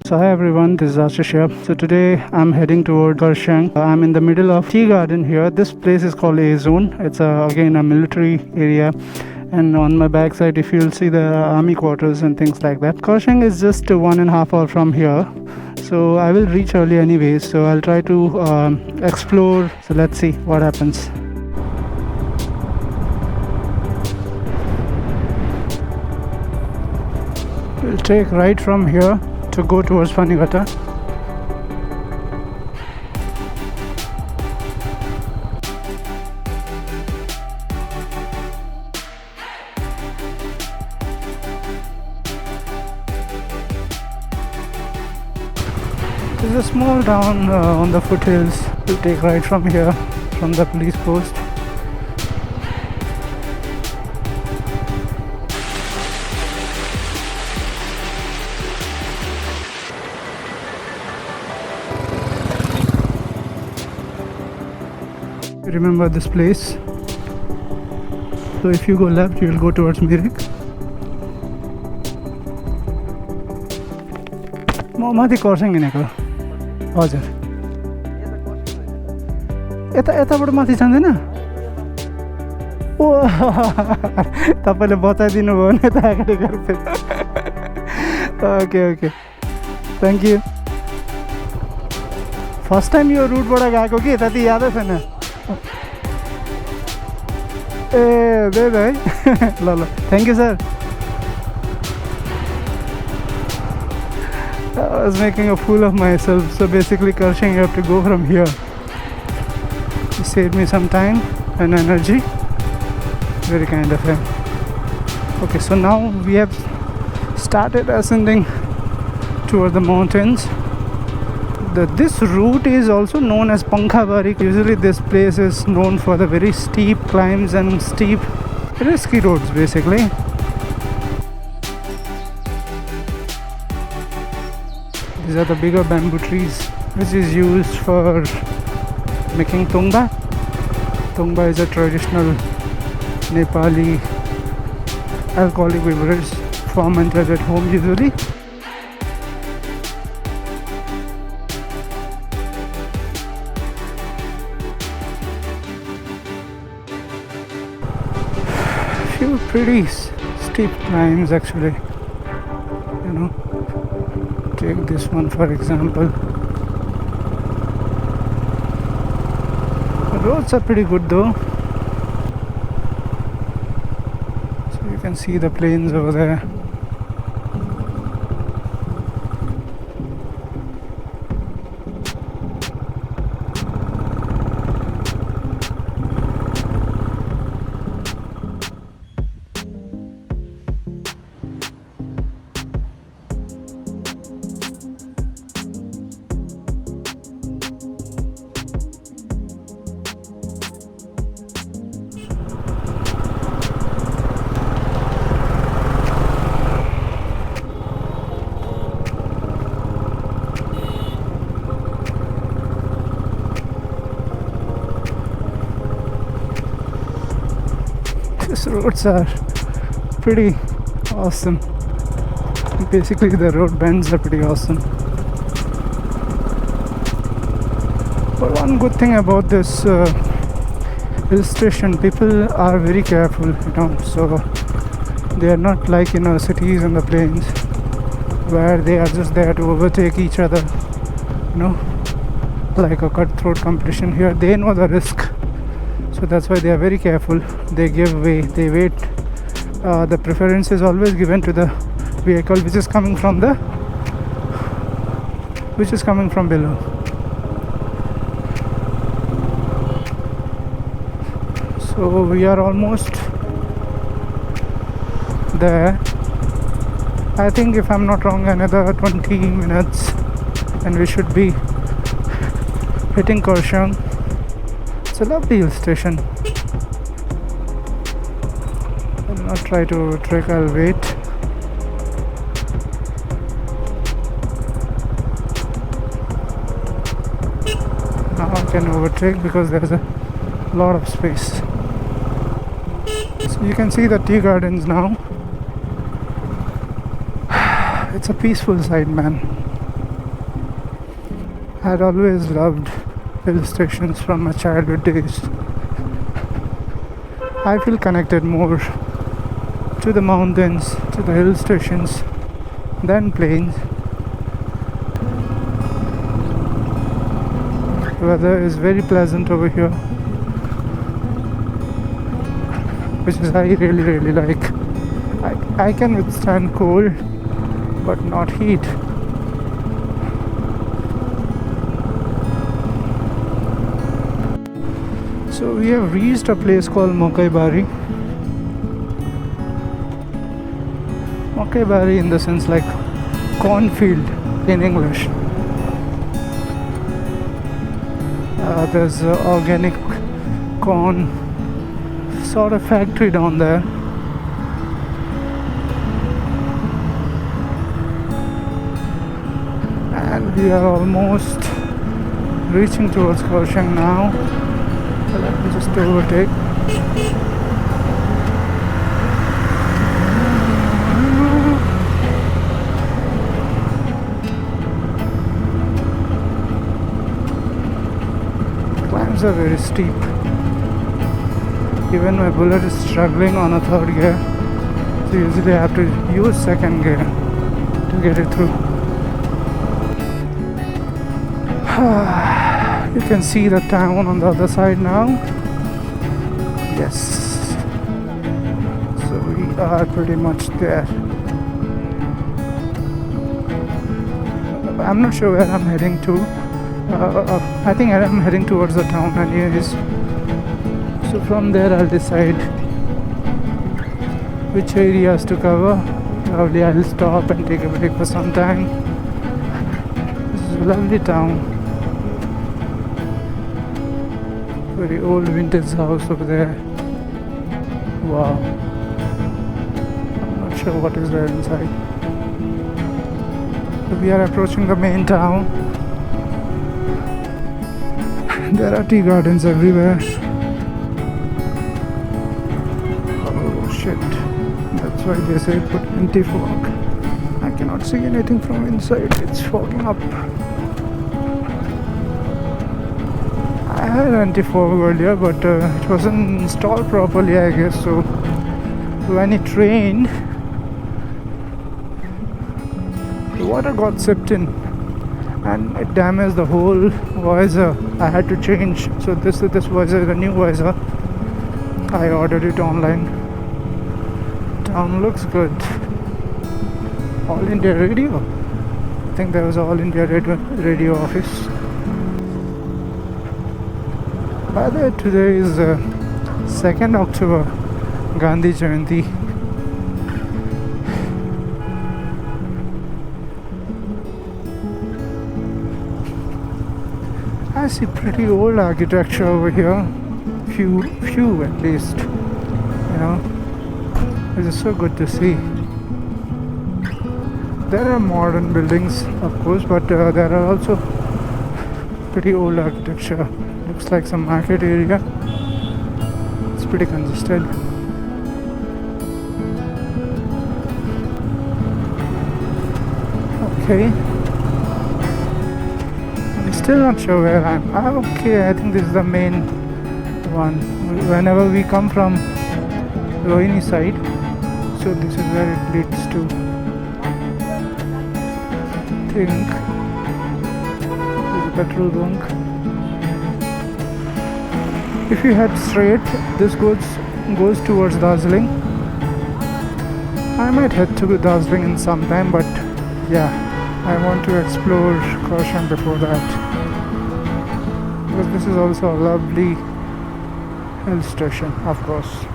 So hi everyone, this is Ashish here. So today I'm heading toward Kurseong. I'm in the middle of tea garden here. This place is called A Zone. It's again a military area, and on my backside if you'll see the army quarters and things like that. Kurseong is just 1.5 hours from here, so I will reach early anyways, so I'll try to explore. So let's see what happens. We'll take right from here to go towards Panigata. There's a small town on the foothills. We'll take right from here, from the police post. Remember this place. So if you go left, you will go towards Mirik. माथि कर्सियङ हिँडेको हजुर यताबाट माथि जाँदैन ओ तपाईले बताइदिनु भयो नि त अगाडि गर्दै okay okay thank you first time यो रुटबाट गएको कि त्यति यादै छैन ए त्यही त है ल ल thank you sir I was making a fool of myself. So basically Kurseong you have to go from here. He saved me some time and energy. Very kind of him. Okay, so now we have started ascending towards the mountains. This route is also known as pankhabari. Usually this place is known for the very steep climbs and steep risky roads basically. These are the bigger bamboo trees which is used for making tongba. Tongba is a traditional Nepali alcoholic beverage fermented at home usually. Few pretty steep climbs actually, you know. Take this one for example. The roads are pretty good though. So you can see the plains over there. These roads are pretty awesome. Basically the road bends are pretty awesome. But one good thing about this hill station, people are very careful, you know, so they are not like in our cities and the plains where they are just there to overtake each other, you know, like a cutthroat competition. Here they know the risk, so that's why they are very careful. They give way, they wait. The preference is always given to the vehicle which is coming from below. So we are almost there. I think if I'm not wrong, another 20 minutes and we should be hitting Kurseong. It's a lovely hill station. I'll not try to trek, I'll wait. Now I can overtake because there's a lot of space. So you can see the tea gardens now. It's a peaceful sight, man. I'd always loved hill stations from my childhood days. I feel connected more to the mountains, to the hill stations than plains. The weather is very pleasant over here, which is I really like. I can withstand cold but not heat. So we have reached a place called Makaibari. Makaibari in the sense like cornfield in English. There's an organic corn sort of factory down there. And we are almost reaching towards Kurseong now. Let me just overtake. Climbs are very steep. Even my bullet is struggling on a third gear, so usually I have to use second gear to get it through. You can see the town on the other side now. Yes. So we are pretty much there. I'm not sure where I'm heading to. I think I'm heading towards the town anyways. So from there I'll decide which areas to cover. Probably I'll stop and take a break for some time. This is a lovely town. Very old vintage house over there. Wow. I'm not sure what is there inside. So we are approaching the main town. There are tea gardens everywhere. Oh shit. That's why they say put anti-fog. I cannot see anything from inside. It's fogging up. I had anti-fog earlier, but it wasn't installed properly, I guess. So when it rained, the water got seeped in and it damaged the whole visor. I had to change. So this visor is a new visor. I ordered it online. Town looks good. All India Radio. I think there was All India Radio office. By the way, today is 2nd October, Gandhi Jayanti. I see pretty old architecture over here. Few at least. You know, it is so good to see. There are modern buildings, of course, but there are also pretty old architecture. Looks like some market area. It's pretty congested. Okay. I'm still not sure where I'm. Okay, I think this is the main one. Whenever we come from Rohini side, so this is where it leads to. I think there's a petrol bunk. If you head straight, this goes towards Darjeeling. I might head to Darjeeling in some time, but yeah, I want to explore Kurseong before that, because this is also a lovely hill station, of course.